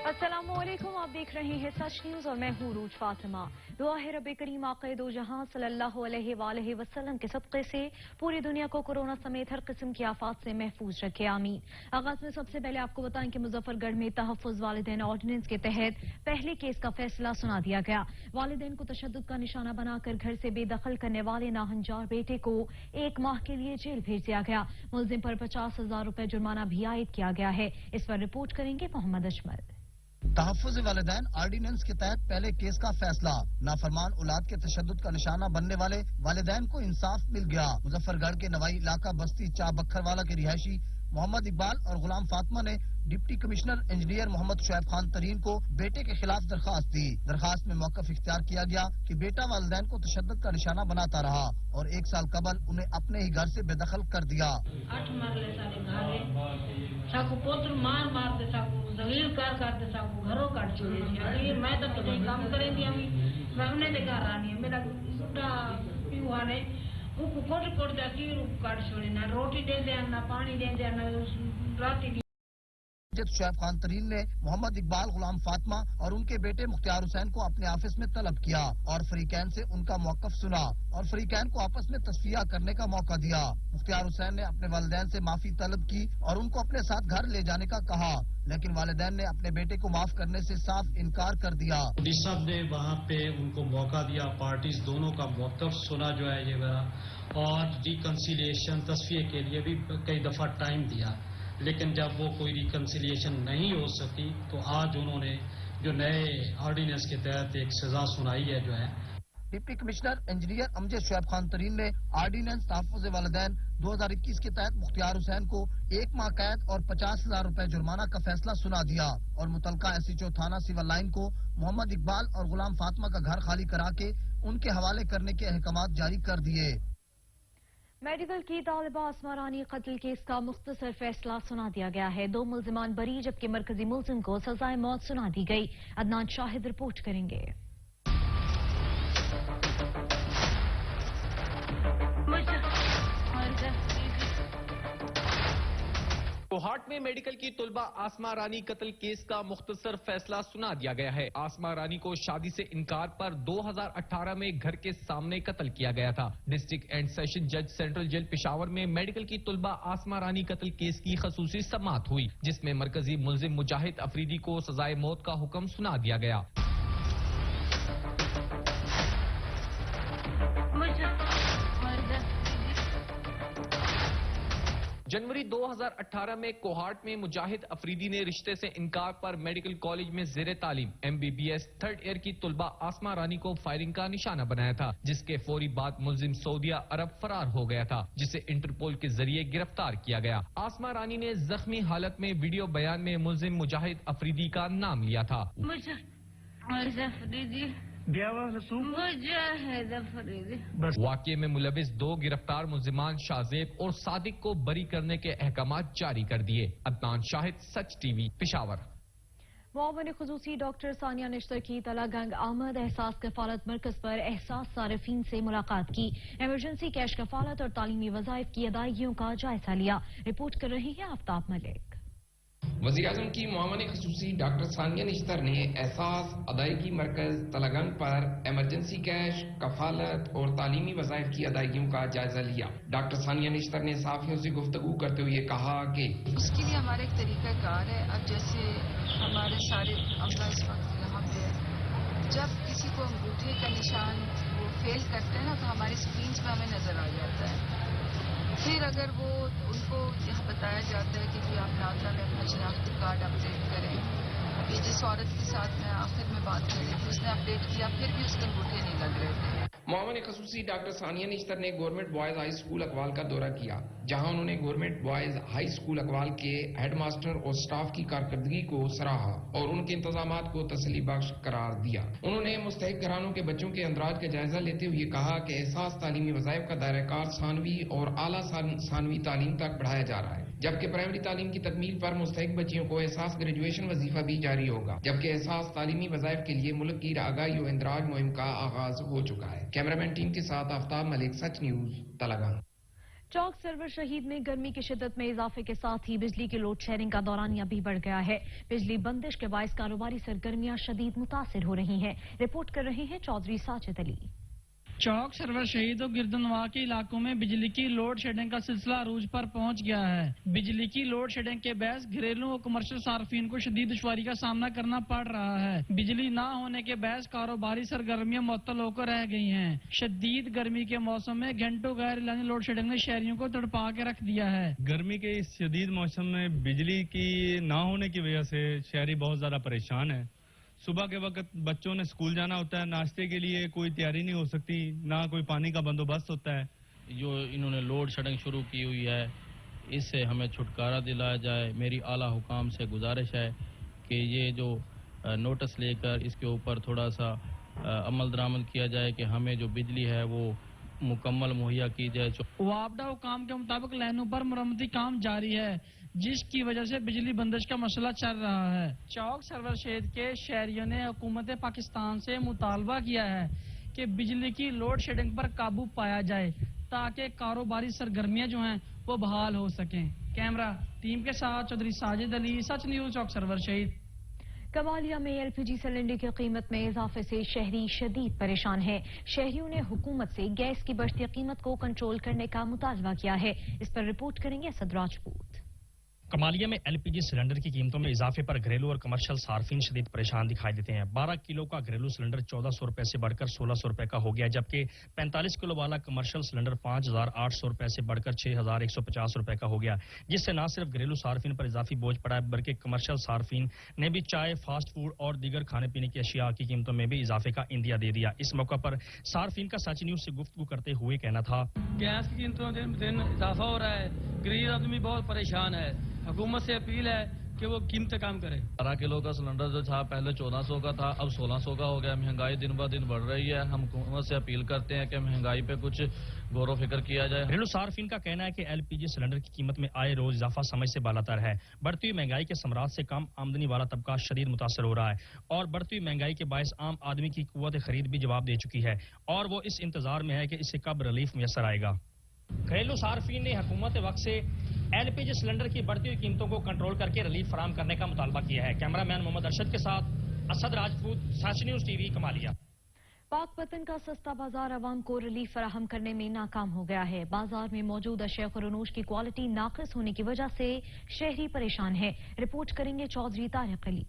अस्सलाम वालेकुम, आप देख रहे हैं सच न्यूज और मैं हूँ रूज फातिमा। दुआ है रब करीम आक़ाए दो जहां सल्लल्लाहु अलैहि वसल्लम के सदक़े से पूरी दुनिया को कोरोना समेत हर किस्म की आफात से महफूज रखे, आमीन। आगाज में सबसे पहले आपको बताएं कि मुजफ्फरगढ़ में तहफ़्फ़ुज़ वालिदैन ऑर्डिनेंस के तहत पहले केस का फैसला सुना दिया गया। वालिदैन को तशद्दुद का निशाना बनाकर घर से बेदखल करने वाले नाहंजार बेटे को 1 माह के लिए जेल भेज दिया गया। मुलजिम पर 50,000 रुपए जुर्माना भी आयद किया गया है। इस पर रिपोर्ट करेंगे मोहम्मद अजमल। तहफ़्फ़ुज़ वालिदैन ऑर्डिनेंस के तहत पहले केस का फैसला। नाफरमान औलाद के तशद्दुद का निशाना बनने वाले वालिदैन को इंसाफ मिल गया। मुजफ्फरगढ़ के नवाई इलाका बस्ती चा बखरवाला के रिहायशी मोहम्मद इकबाल और गुलाम फातिमा ने deputy commissioner engineer Mohammad Shoaib Khan Tareen को बेटे के खिलाफ दरखास्त दी। दरखास्त में मौक़िफ़ इख्तियार किया गया कि बेटा वालिदैन को तशद्दुद का निशाना बनाता रहा और 1 साल कबल उन्हें अपने ही घर से बेदखल कर दिया। 8 मरले सारे घर साकू पुत्र मार मार दे साकू जलील कर दे साकू घरों काट छोड़े अभी मैं तो कहीं काम करेंगी हम मैं उन्हें देखा रानी मेरा छोटा पियुआ ने वो कोट जाती काट छोड़े ना रोटी दे दे ना पानी दे दे ना राती शुएब खान तरीन ने मोहम्मद इकबाल, गुलाम फातिमा और उनके बेटे मुख्तियार हुसैन को अपने ऑफिस में तलब किया और फरीकैन से उनका मौक़िफ़ सुना और फरीकैन को आपस में तस्फिया करने का मौका दिया। मुख्तियार हुसैन ने अपने वालिदैन से माफी तलब की और उनको अपने साथ घर ले जाने का कहा, लेकिन वालिदैन ने अपने बेटे को माफ करने से साफ इनकार कर दिया। डी साहब ने वहाँ पे उनको मौका दिया, पार्टीज दोनों का मौक़िफ़ सुना जो है ये और रिकंसिलिएशन तस्फिये के लिए भी कई दफा टाइम दिया, लेकिन जब वो कोई रिकंसिलिएशन नहीं हो सकी तो आज उन्होंने जो नए ऑर्डिनेंस के तहत एक सजा सुनाई है जो है। Deputy commissioner engineer Amjad Shoaib Khan तरीन ने ऑर्डिनेंस तहफ़्फ़ुज़ वालिदैन 2021 के तहत मुख्तियार हुसैन को 1 माह कैद और 50,000 रुपए जुर्माना का फैसला सुना दिया और मुतलका SHO थाना सिविल लाइन को मोहम्मद इकबाल और गुलाम फातिमा का घर खाली करा के उनके हवाले करने के अहकामात जारी कर दिए। मेडिकल की तालिबा आसमा रानी कत्ल केस का मुख्तसर फैसला सुना दिया गया है। 2 मुल्जिमान बरी जबकि मरकजी मुल्जिम को सजाए मौत सुना दी गई। अदनान शाहिद रिपोर्ट करेंगे। कोहाट में मेडिकल की तुलबा आसमा रानी कत्ल केस का मुख्तसर फैसला सुना दिया गया है। आसमा रानी को शादी से इनकार पर 2018 में घर के सामने कत्ल किया गया था। डिस्ट्रिक्ट एंड सेशन जज सेंट्रल जेल पेशावर में मेडिकल की तुलबा आसमा रानी कत्ल केस की खसूसी समाअत हुई, जिसमें मरकजी मुल्जिम मुजाहिद अफरीदी को सजाए मौत का हुक्म सुना दिया गया। जनवरी 2018 में कोहाट में मुजाहिद अफरीदी ने रिश्ते से इनकार पर मेडिकल कॉलेज में ज़ेरे तालीम MBBS 3rd ईयर की तुलबा आसमा रानी को फायरिंग का निशाना बनाया था, जिसके फौरी बाद मुल्जिम सऊदिया अरब फरार हो गया था, जिसे इंटरपोल के जरिए गिरफ्तार किया गया। आसमा रानी ने जख्मी हालत में वीडियो बयान में मुल्जिम मुजाहिद अफरीदी का नाम लिया था। वाकये में मुलविस 2 गिरफ्तार मुल्जिमान शाहजेब और सादिक को बरी करने के अहकामात जारी कर दिए। अदनान शाहिद, सच TV, पेशावर। मुआविन खुसूसी डॉक्टर सानिया निश्तर की तलागंग आमद एहसास कफालत मरकज पर एहसास सारिफीन से मुलाकात की। इमरजेंसी कैश कफालत और तालीमी वज़ाइफ की अदायगियों का जायजा लिया। रिपोर्ट कर रही है आफ्ताब मलिक। वज़ीर-ए-आज़म की मुआविन खुसूसी डॉक्टर सानिया निश्तर ने एहसास अदायगी मरकज तलागंग पर इमरजेंसी कैश, कफालत और तालीमी वज़ाइफ की अदायगियों का जायजा लिया। डॉक्टर सानिया निश्तर ने साफियों से गुफ्तगू करते हुए कहा कि उसके लिए हमारा एक तरीकाकार है। अब जैसे हमारे सारे अमला इस वक्त यहाँ पे है, जब किसी को अंगूठे का निशान वो फेल करते हैं ना तो हमारी स्क्रीन में हमें नजर आ जाता है। फिर अगर वो उनको यहाँ बताया जाता है कि जी आप नादरा में अपना शनाख्ती कार्ड अपडेट करें। अभी जिस औरत के साथ मैं आखिर में बात कर रही थी उसने अपडेट किया, फिर भी उसके अंगूठे नहीं लग रहे थे। मुआविन खुसूसी डॉक्टर सानिया निश्तर ने गवर्नमेंट बॉयज हाई स्कूल अकवाल का दौरा किया, जहां उन्होंने गवर्नमेंट बॉयज हाई स्कूल अकवाल के हेडमास्टर और स्टाफ की कारकर्दगी को सराहा और उनके इंतजामात को तसल्ली बख्श करार दिया। उन्होंने मुस्तहिक घरानों के बच्चों के अंदराज का जायजा लेते हुए कहा कि एहसास तालीमी वज़ाइफ का दायराकार सानवी और आला सानवी तालीम तक बढ़ाया जा रहा है, जबकि प्राइमरी तालीम की तकमील पर मुस्तहिक बच्चियों को एहसास ग्रेजुएशन वजीफा भी जारी होगा, जबकि एहसास तालीमी वज़ाइफ के लिए मुल्क की आगाही और इंदराज मुहिम का आगाज हो चुका है। कैमरामैन टीम के साथ आफ्ताब मलिक, सच न्यूज, तलागंग। चौक सरवर शहीद में गर्मी की शिद्दत में इजाफे के साथ ही बिजली की लोड शेयरिंग का दौरानिया भी बढ़ गया है। बिजली बंदिश के बायस कारोबारी सरगर्मियां शदीद मुतासिर हो रही हैं। रिपोर्ट कर रहे हैं चौधरी साजिद अली। चौक सरवर शहीद और गिरदनवा के इलाकों में बिजली की लोड शेडिंग का सिलसिला अरूज पर पहुंच गया है। बिजली की लोड शेडिंग के बहस घरेलू और कमर्शियल सार्फिन को शदीद दुश्वारी का सामना करना पड़ रहा है। बिजली ना होने के बहस कारोबारी सरगर्मियां मुअत्तल होकर रह गई हैं। शदीद गर्मी के मौसम में घंटों गैर इलानी लोड शेडिंग ने शहरियों को तड़पा के रख दिया है। गर्मी के इस शदीद मौसम में बिजली की ना होने की वजह से शहरी बहुत ज्यादा परेशान है। सुबह के वक्त बच्चों ने स्कूल जाना होता है, नाश्ते के लिए कोई तैयारी नहीं हो सकती, ना कोई पानी का बंदोबस्त होता है। जो इन्होंने लोड शेडिंग शुरू की हुई है, इससे हमें छुटकारा दिलाया जाए। मेरी आला हुकाम से गुजारिश है कि ये जो नोटिस लेकर इसके ऊपर थोड़ा सा अमल दरामद किया जाए कि हमें जो बिजली है वो मुकम्मल मुहैया की जाए। वापडा हुकाम के मुताबिक लाइनों पर मरम्मती काम जारी है, जिसकी वजह से बिजली बंदिश का मसला चल रहा है। चौक सरवर शहीद के शहरियों ने हुकूमत पाकिस्तान से मुतालबा किया है कि बिजली की लोड शेडिंग पर काबू पाया जाए ताकि कारोबारी सरगर्मियां जो हैं वो बहाल हो सकें। कैमरा टीम के साथ चौधरी साजिद अली, सच न्यूज, चौक सरवर शहीद। कमालिया में एलपीजी सिलेंडर की कीमत में इजाफे से शहरी शदीद परेशान है। शहरियों ने हुकूमत से गैस की बढ़ती कीमत को कंट्रोल करने का मुतालबा किया है। इस पर रिपोर्ट करेंगे असद राजपूत। कमालिया में एलपीजी सिलेंडर की कीमतों में इजाफे पर घरेलू और कमर्शियल सार्फिन शदीद परेशान दिखाई देते हैं। 12 किलो का घरेलू सिलेंडर 1400 रुपए से बढ़कर 1600 रुपए का हो गया, जबकि 45 किलो वाला कमर्शियल सिलेंडर 5800 रुपए से बढ़कर 6150 रुपए का हो गया, जिससे न सिर्फ घरेलू सार्फिन पर इजाफी बोझ पड़ा है बल्कि कमर्शियल सार्फिन ने भी चाय, फास्ट फूड और दीगर खाने पीने की अशिया की कीमतों में भी इजाफे का इंदिया दे दिया। इस मौके पर सार्फिन का सच न्यूज से गुफ्तगू करते हुए कहना था, गैस की कीमतों में दिन इजाफा हो रहा है, गरीब आदमी बहुत परेशान है। हुकूमत से अपील है कि वो कीमतें कम करे। 12 किलो का सिलेंडर जो था पहले 1400 का था, अब 1600 का हो गया। महंगाई दिन ब दिन बढ़ रही है। हम हुकूमत से अपील करते हैं कि महंगाई पे कुछ गौर फिक्र किया जाए। घरेलू सार्फिन का कहना है कि एलपीजी सिलेंडर की कीमत में आए रोज इजाफा समझ से बालातर है। बढ़ती हुई महंगाई के समरात से कम आमदनी वाला तबका शदीद मुतासर हो रहा है और बढ़ती हुई महंगाई के बायस आम आदमी की कुव्वत खरीद भी जवाब दे चुकी है और वो इस इंतजार में है कि इससे कब रिलीफ मुयसर आएगा। घरेलू सार्फिन ने हुकूमत वक्त से एलपीजी सिलेंडर की बढ़ती हुई कीमतों को कंट्रोल करके रिलीफ फराहम करने का मुतालबा किया है। कैमरामैन मोहम्मद अरशद के साथ असद राजपूत, सच न्यूज टीवी, कमालिया। पाकपतन का सस्ता बाजार आवाम को रिलीफ फराहम करने में नाकाम हो गया है। बाजार में मौजूद अशिया खुरनूश की क्वालिटी नाकिस होने की वजह से शहरी परेशान है। रिपोर्ट करेंगे चौधरी तारिक अली।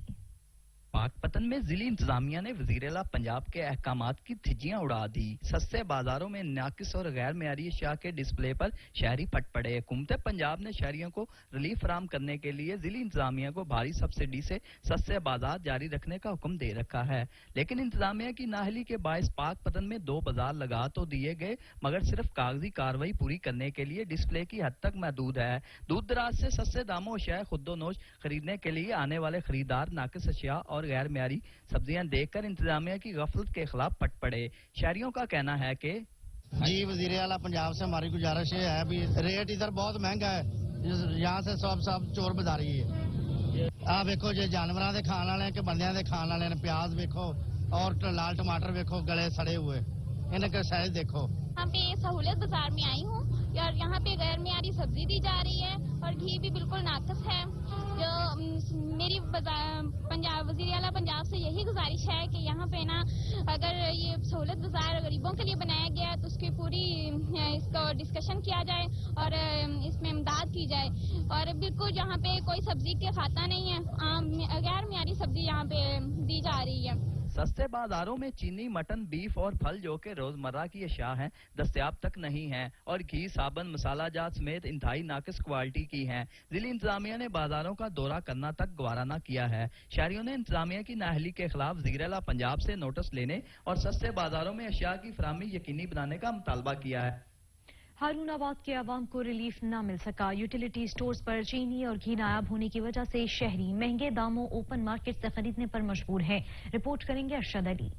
पाकपतन में जिली इंतजामिया ने वजीर-ए-आला पंजाब के अहकामात की थिजियां उड़ा दी। सस्ते बाजारों में नाकिस और गैर मेयारी अशिया के डिस्प्ले पर शहरी फट पड़े। हुकूमत पंजाब ने शहरियों को रिलीफ फराहम करने के लिए जिली इंतजामिया को भारी सब्सिडी से सस्ते बाजार जारी रखने का हुक्म दे रखा है, लेकिन इंतजामिया की नाहली के बायस पाकपतन में 2 बाजार लगा तो दिए गए मगर सिर्फ कागजी कार्रवाई पूरी करने के लिए डिस्प्ले की हद तक महदूद है। दूर दराज से सस्ते दामों अशिया खुद्दोनोश खरीदने के लिए आने वाले खरीदार नाकिस अशिया और गैर मेयारी सब्जियां देखकर इंतजामिया की गफलत के खिलाफ पट पड़े। शहरियों का कहना है कि जी वजीर आला पंजाब से हमारी गुजारिश ये है भी रेट इधर बहुत महंगा है, यहाँ से सब चोर बाजारी है। आप देखो जो जानवरों के खाने वाले कि बंदियां के खाने वाले ने, प्याज देखो और लाल टमाटर देखो गले सड़े हुए, इनके साइज देखो। यहाँ पे सहूलियत बाजार में आई हूँ और यहाँ पे गैर मेयारी सब्जी दी जा रही है और घी भी बिल्कुल नाकिस है। जो मेरी पंजाब वज़ीर आला पंजाब से यही गुजारिश है कि यहाँ पे ना अगर ये सहूलियत बाजार गरीबों के लिए बनाया गया है तो उसकी पूरी इसको डिस्कशन किया जाए और इसमें इमदाद की जाए और बिल्कुल यहाँ पे कोई सब्जी के खाता नहीं है, गैर मेयारी सब्जी यहाँ पे दी जा रही है। सस्ते बाजारों में चीनी, मटन, बीफ और फल जो कि रोजमर्रा की अशिया हैं दस्तयाब तक नहीं हैं और घी, साबन, मसाला जात समेत इंतहाई नाकिस क्वालिटी की हैं। जिली इंतजामिया ने बाजारों का दौरा करना तक गवारा न किया है। शहरियों ने इंतजामिया की नाअहली के खिलाफ वज़ीर-ए-आला पंजाब से नोटिस लेने और सस्ते बाजारों में अशिया की फराहमी यकीनी बनाने का मुतालबा किया है। हारूनाबाद के अवाम को रिलीफ न मिल सका। यूटिलिटी स्टोर्स पर चीनी और घी नायाब होने की वजह से शहरी महंगे दामों ओपन मार्केट से खरीदने पर मजबूर हैं। रिपोर्ट करेंगे अरशद अली।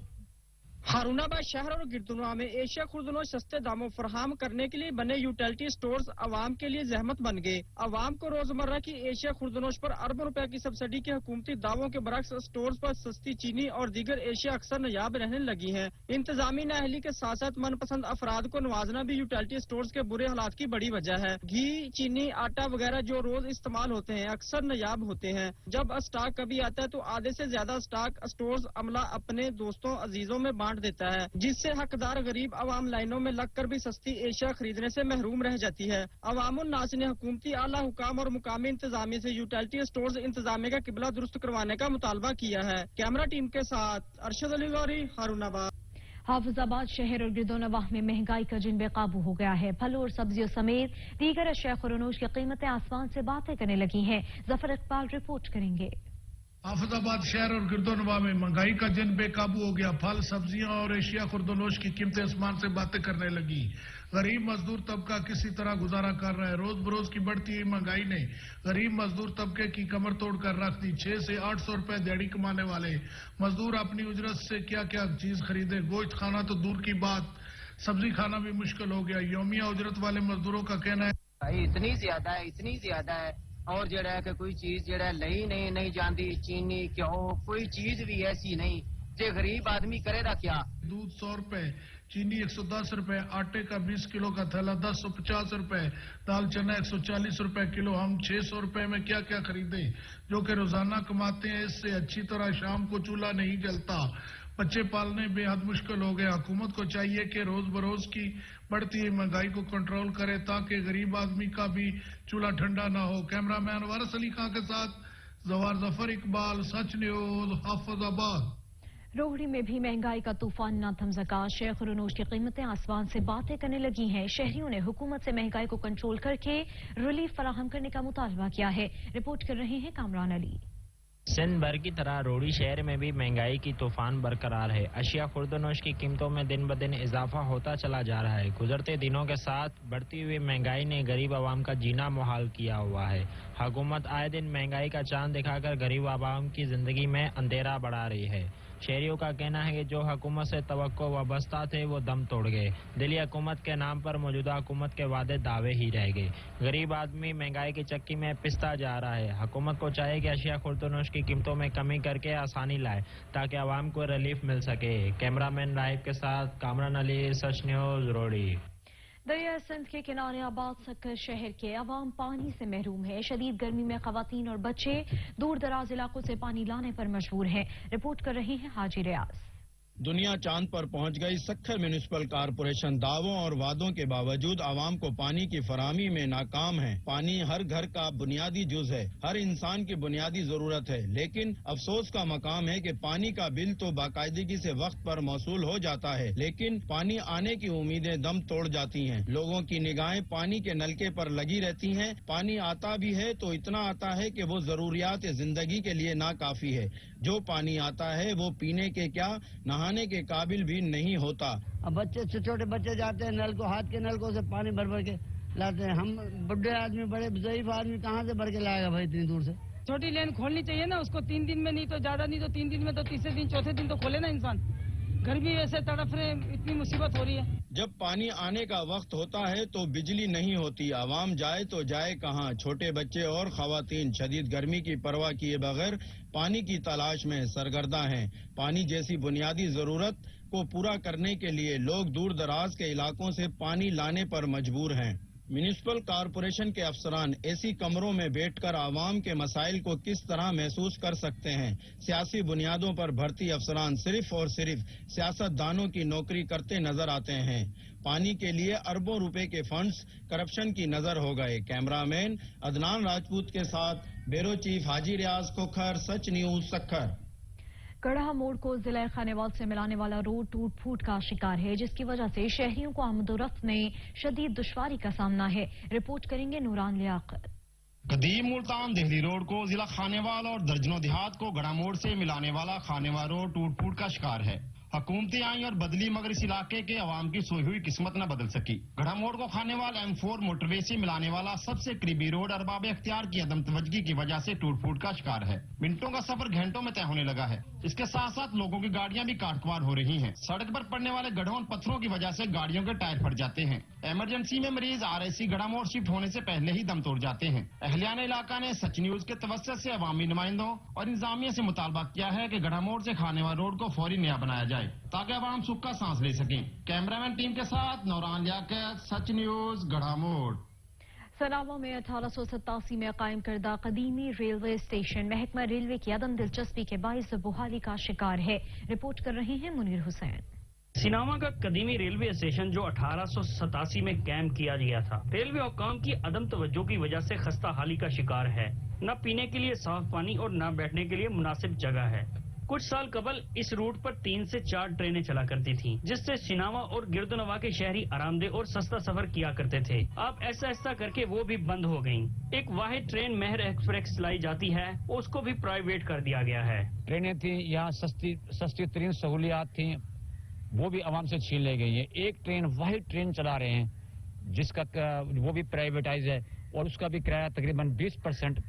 हारूनाबाद शहर और गिरदुनवा में एशिया खुर्दनोश सस्ते दामों फराहम करने के लिए बने यूटिलिटी स्टोर्स आवाम के लिए जहमत बन गए। आवाम को रोजमर्रा की एशिया खुर्दनोश पर अरबों रुपए की सब्सिडी के हुकूमती दावों के बरक्स स्टोर्स पर सस्ती चीनी और दीगर एशिया अक्सर नायाब रहने लगी हैं। इंतजामी नाअहली के साथ साथ मनपसंद अफराद को नवाजना भी यूटिलिटी स्टोर्स के बुरे हालात की बड़ी वजह है। घी, चीनी, आटा वगैरह जो रोज इस्तेमाल होते हैं अक्सर नायाब होते हैं। जब स्टॉक कभी आता है तो आधे से ज्यादा स्टॉक स्टोर्स अमला अपने दोस्तों अजीजों में बांट देता है, जिससे हकदार गरीब आवाम लाइनों में लगकर भी सस्ती एशिया खरीदने से महरूम रह जाती है। अवामुन नास ने हुकूमती आला हुकाम और मुकामी इंतजामिया से यूटिलिटी स्टोर्स इंतजामिया का किबला दुरुस्त करवाने का मुतालबा किया है। कैमरा टीम के साथ अरशद अली गौरी, हारूनाबाद। हाफिजाबाद शहर और गिरदोनवाह में महंगाई का जिन बेकाबू हो गया है। फलों और सब्जियों समेत दीगर अशिया खुर्दनोश की कीमतें आसमान से बातें करने लगी हैं। जफर इकबाल रिपोर्ट करेंगे। हाफिजाबाद शहर और गिरदोनवा में महंगाई का जिन बेकाबू हो गया। फल, सब्जियां और एशिया खुर्दनोश की कीमतें आसमान से बातें करने लगी। गरीब मजदूर तबका किसी तरह गुजारा कर रहा है। रोज बरोज की बढ़ती हुई महंगाई ने गरीब मजदूर तबके की कमर तोड़ कर रख दी। 600 से 800 रुपए दिहाड़ी कमाने वाले मजदूर अपनी उजरत से क्या क्या चीज खरीदे। गोश्त खाना तो दूर की बात, सब्जी खाना भी मुश्किल हो गया। योमिया उजरत वाले मजदूरों का कहना है इतनी ज्यादा है और जड़ा है कि कोई चीज जड़ा लई नहीं जाती। चीनी, घ्यो, कोई चीज भी ऐसी नहीं जे गरीब आदमी करेगा क्या। दूध 100 रुपए, चीनी 110 रुपए, आटे का 20 किलो का थैला 1050 रुपए, दाल चना 140 रुपए किलो। हम 600 रुपए में क्या क्या खरीदे जो कि रोजाना कमाते हैं। इससे अच्छी तरह शाम को चूल्हा नहीं जलता। बच्चे पालने बेहद मुश्किल हो गया। हुकूमत को चाहिए कि रोज बरोज की बढ़ती हुई महंगाई को कंट्रोल करे ताकि गरीब आदमी का भी चूल्हा ठंडा ना हो। कैमरामैन वारिस अली खां के साथ जफर इकबाल, सच न्यूज, हाफिजाबाद। रोहड़ी में भी महंगाई का तूफान न थम सका। अशिया खुर्दनोश की कीमतें आसमान से बातें करने लगी हैं। शहरियों ने हुकूमत से महंगाई को कंट्रोल करके रिलीफ फराहम करने का मुतालबा किया है। रिपोर्ट कर रहे हैं कामरान अली। सिंध भर की तरह रोहड़ी शहर में भी महंगाई की तूफान बरकरार है। अशिया खुर्दनोश की कीमतों में दिन ब दिन इजाफा होता चला जा रहा है। गुजरते दिनों के साथ बढ़ती हुई महंगाई ने गरीब आवाम का जीना मुहाल किया हुआ है। हुकूमत आए दिन महंगाई का चांद दिखाकर गरीब आवाम की जिंदगी में अंधेरा बढ़ा रही है। शहरियों का कहना है कि जो हुकूमत से तवक्को वाबस्ता थे वो दम तोड़ गए। दिल्ली हुकूमत के नाम पर मौजूदा हुकूमत के वादे दावे ही रह गए। गरीब आदमी महंगाई की चक्की में पिसता जा रहा है। हुकूमत को चाहिए कि अशिया खुर्दनोश की कीमतों में कमी करके आसानी लाए ताकि आवाम को रिलीफ मिल सके। कैमरामैन राहिब के साथ कामरान अली, सच न्यूज, रोहड़ी। दरिया सिंध के किनारे आबाद सक्कर शहर के अवाम पानी से महरूम है। शदीद गर्मी में खवातीन और बच्चे दूर दराज इलाकों से पानी लाने पर मजबूर हैं। रिपोर्ट कर रहे हैं हाजी रियाज। दुनिया चांद पर पहुंच गई। सक्खर म्यूनिसिपल कारपोरेशन दावों और वादों के बावजूद आवाम को पानी की फराहमी में नाकाम है। पानी हर घर का बुनियादी जुज है, हर इंसान की बुनियादी जरूरत है, लेकिन अफसोस का मकाम है कि पानी का बिल तो बाकायदगी से वक्त पर मौसूल हो जाता है, लेकिन पानी आने की उम्मीदें दम तोड़ जाती हैं। लोगों की निगाहें पानी के नलके पर लगी रहती हैं। पानी आता भी है तो इतना आता है कि वो जरूरियात जिंदगी के लिए नाकाफी है। जो पानी आता है वो पीने के क्या नहाने के काबिल भी नहीं होता। अब बच्चे छोटे बच्चे जाते हैं नल को, हाथ के नलकों से पानी भर भर के लाते हैं। हम बुढ़े आदमी, बड़े ज़ईफ आदमी कहाँ से भर के लाएगा भाई इतनी दूर से। छोटी लेन खोलनी चाहिए ना उसको, 3 दिन में नहीं तो ज्यादा नहीं तो 3 दिन में तो तीसरे दिन चौथे दिन तो खोले ना इंसान। घर भी ऐसे तड़फ रहे, इतनी मुसीबत हो रही है। जब पानी आने का वक्त होता है तो बिजली नहीं होती। आवाम जाए तो जाए कहाँ। छोटे बच्चे और खवातीन शदीद गर्मी की परवाह किए बगैर पानी की तलाश में सरगर्दा हैं। पानी जैसी बुनियादी जरूरत को पूरा करने के लिए लोग दूर दराज के इलाकों से पानी लाने पर मजबूर हैं। म्यूनिसिपल कारपोरेशन के अफसरान एसी कमरों में बैठकर आवाम के मसाइल को किस तरह महसूस कर सकते हैं। सियासी बुनियादों पर भर्ती अफसरान सिर्फ और सिर्फ सियासतदानों की नौकरी करते नजर आते हैं। पानी के लिए अरबों रुपए के फंड्स करप्शन की नजर हो गए। कैमरामैन अदनान राजपूत के साथ ब्यूरो चीफ हाजी रियाज खोखर, सच न्यूज, सक्खर। गढ़ा मोड़ को जिला खानेवाल से मिलाने वाला रोड टूट फूट का शिकार है, जिसकी वजह से शहरियों को आमदोरफ्त में शदीद दुश्वारी का सामना है। रिपोर्ट करेंगे नूरान लियाकत। कदीम मुल्तान देहली रोड को जिला खानेवाल और दर्जनों देहात को गढ़ा मोड़ से मिलाने वाला खानेवाल रोड टूट फूट का शिकार है। हुकूमतें आई और बदली मगर इस इलाके के अवाम की सोई हुई किस्मत न बदल सकी। गढ़ा मोड़ को खाने वाला M4 मोटरवे से मिलाने वाला सबसे करीबी रोड अरबाब अख्तियार की अदम तवज्जोही की वजह से टूट फूट का शिकार है। मिनटों का सफर घंटों में तय होने लगा है। इसके साथ साथ लोगों की गाड़ियां भी काटकुआर हो रही हैं। सड़क पर पड़ने वाले गड्ढों और पत्थरों की वजह से गाड़ियों के टायर फट जाते हैं। इमरजेंसी में मरीज RIC गढ़ा मोड़ शिफ्ट होने से पहले ही दम तोड़ जाते हैं। अहलियान इलाका ने सच न्यूज के तवज्जो से अवामी नुमाइंदों और इंतजामिया से मुतालबा किया है कि गढ़ा मोड़ से खाने वाला रोड को फौरी नया बनाया जाए ताकि अवाम सुख का सांस ले सकें। कैमरामैन टीम के साथ नौरान लियाकत, सच न्यूज, गढ़ा मोड़। सनावा में 1887 में कायम करदा कदीमी रेलवे स्टेशन महकमा रेलवे की अदम दिलचस्पी के बाइस बहाली का शिकार है। रिपोर्ट कर रहे हैं मुनीर हुसैन। सिनावा का कदीमी रेलवे स्टेशन जो 1887 में कायम किया गया था, रेलवे हुकाम की अदम तवज्जो की वजह से खस्ता हाली का शिकार है। न पीने के लिए साफ पानी और न बैठने के लिए मुनासिब जगह है। कुछ साल कबल इस रूट पर 3 से 4 ट्रेनें चला करती थीं, जिससे सिनावा और गिरदनवा के शहरी आरामदेह और सस्ता सफर किया करते थे। अब ऐसा ऐसा करके वो भी बंद हो गईं। एक वाहिद ट्रेन मेहर एक्सप्रेस चलाई जाती है, उसको भी प्राइवेट कर दिया गया है। ट्रेनें थी, यहाँ सस्ती तरीन सहूलियात थी, वो भी आवाम से छीन ली गई है। एक ट्रेन वाहिद ट्रेन चला रहे हैं जिसका वो भी प्राइवेटाइज है और उसका भी किराया तकरीबन 20%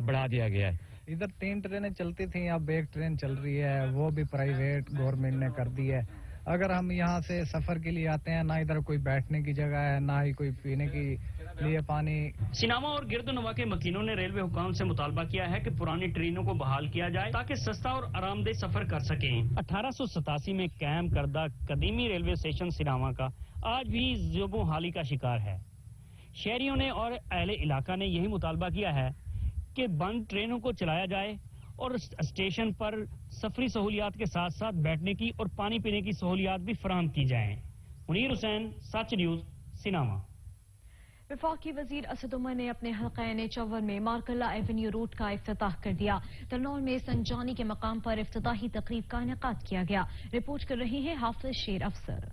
बढ़ा दिया गया है। इधर 3 ट्रेनें चलती थी, अब एक ट्रेन चल रही है, वो भी प्राइवेट गवर्नमेंट ने कर दी है। अगर हम यहाँ से सफर के लिए आते हैं, ना इधर कोई बैठने की जगह है, ना ही कोई पीने की लिए पानी। सिनावा और गिरदनवा के मकीनों ने रेलवे हुकाम से मुतालबा किया है कि पुरानी ट्रेनों को बहाल किया जाए ताकि सस्ता और आरामदेह सफर कर सकें। 1887 में कायम करदा कदीमी रेलवे स्टेशन सिनावा का आज भी ज़ेबो हाली का शिकार है। शहरियों ने और अहले इलाका ने यही मुतालबा किया है कि बंद ट्रेनों को चलाया जाए और स्टेशन पर सफरी सहूलियात के साथ साथ बैठने की और पानी पीने की सहूलियात भी फराहम की जाएं। मुनीर हुसैन, सच न्यूज, सिनावा। वफाकी वजीर असद उमर ने अपने हल्का चौवर में मार्कला एवेन्यू रोड का इफ्तिताह कर दिया। तरनौल में संजानी के मकाम पर इफ्तिताही तकरीब का इनेकाद किया गया। रिपोर्ट कर रहे हैं हाफिज शेर अफसर।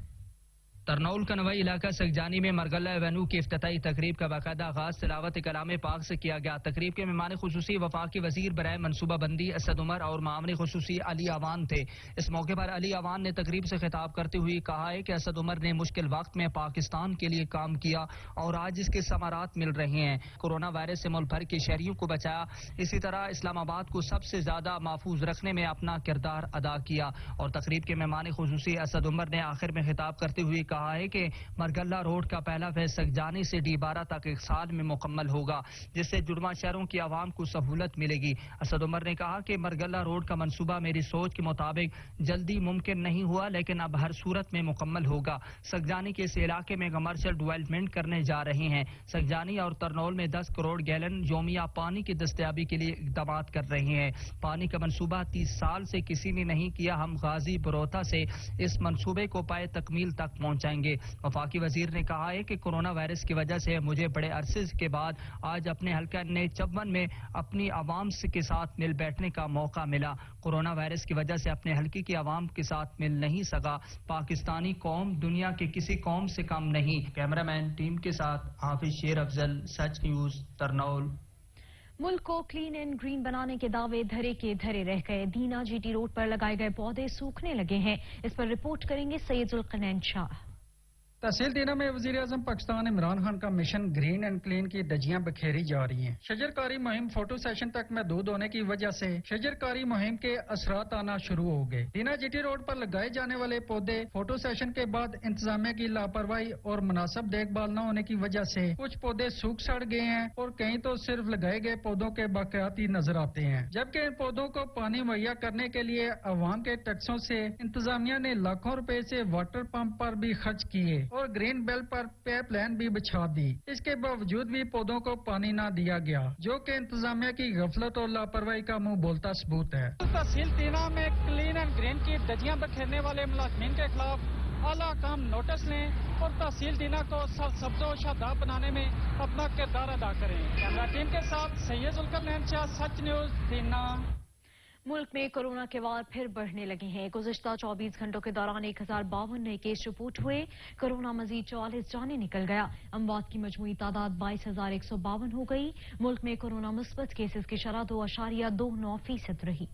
तरनौल का नवाई इलाका सगजानी में मरगला एवेन्यू की इफ्तिताही तकरीब का बाकायदा आगाज तिलावत कलाम पाक से किया गया। तकरीब के मेहमान खुसूसी वफाकी वजीर बराए मनसूबा बंदी असद उमर और मामले खुसूसी अली अवान थे। इस मौके पर अली अवान ने तकरीब से खिताब करते हुए कहा है कि असद उमर ने मुश्किल वक्त में पाकिस्तान के लिए काम किया और आज इसके समारात मिल रहे हैं। कोरोना वायरस से मुल्क भर के शहरियों को बचाया, इसी तरह इस्लामाबाद को सबसे ज्यादा महफूज रखने में अपना किरदार अदा किया। और तकरीब के मेहमान खुसूसी असद उमर ने आखिर में खिताब करते हुए कहा है कि मरगला रोड का पहला फेज सगजानी से D12 तक 1 साल में मुकम्मल होगा, जिससे जुड़वा शहरों की आवाम को सहूलत मिलेगी। असद उमर ने कहा कि मरगला रोड का मंसूबा मेरी सोच के मुताबिक जल्दी मुमकिन नहीं हुआ, लेकिन अब हर सूरत में मुकम्मल होगा। सगजानी के इस इलाके में कमर्शियल डेवलपमेंट करने जा रहे हैं। सगजानी और तरनौल में 10 करोड़ गैलन योमिया पानी की दस्तयाबी के लिए इकदाम कर रहे हैं। पानी का मंसूबा 30 साल से किसी ने नहीं किया। हम गाजी बरोथा से इस मंसूबे को पाए तकमील तक पहुंचाएंगे। वफाकी वजीर ने कहा है कि कोरोना वायरस की वजह से मुझे बड़े अरसे के बाद आज अपने हल्का ने चौवन में अपनी आवाम के साथ मिल बैठने का मौका मिला। कोरोना वायरस की वजह से अपने हल्के की आवाम के साथ मिल नहीं सका। पाकिस्तानी कौम दुनिया के किसी कौम से कम नहीं। कैमरामैन टीम के साथ हाफिज शेर अफजल, सच न्यूज, तरनौल। मुल्क को क्लीन एंड ग्रीन बनाने के दावे धरे के धरे रह गए। दीना GT रोड पर लगाए गए पौधे सूखने लगे हैं। इस पर रिपोर्ट करेंगे सैयद उल-कनैन शाह। तहसील दीना में वजीर आजम पाकिस्तान इमरान खान का मिशन ग्रीन एंड क्लीन की धज्जियां बिखेरी जा रही हैं। शजरकारी मुहिम फोटो सेशन तक महदूद होने की वजह से शजरकारी मुहिम के असरात आना शुरू हो गए। दीना GT रोड पर लगाए जाने वाले पौधे फोटो सेशन के बाद इंतजामिया की लापरवाही और मुनासिब देखभाल न होने की वजह से कुछ पौधे सूख सड़ गए हैं और कहीं तो सिर्फ लगाए गए पौधों के बाकियात ही नजर आते हैं। जबकि इन पौधों को पानी मुहैया करने के लिए अवाम के टैक्सों से इंतजामिया ने लाखों रुपए से वाटर पंप पर भी खर्च किए और ग्रीन बेल्ट पर पाइप लाइन भी बिछा दी। इसके बावजूद भी पौधों को पानी न दिया गया, जो कि इंतजामिया की गफलत और लापरवाही का मुंह बोलता सबूत है। तहसील दीना में क्लीन एंड ग्रीन की धज्जियां बिखेरने वाले मुलाजिमीन के खिलाफ आला काम नोटिस लें और तहसील दीना को सब्जो शादाब बनाने में अपना किरदार अदा करें। कैमरा टीम के साथ सैयद उल-कनैन शाह, सच न्यूज, दीना। मुल्क में कोरोना के वार फिर बढ़ने लगे हैं। गुज़िश्ता 24 घंटों के दौरान 1052 नए केस रिपोर्ट हुए। कोरोना मजीद 44 जाने निकल गया। अमवात की मजमूई तादाद 22,152 हो गई। मुल्क में कोरोना मुस्बत केसेस की शरह 2.29% रही।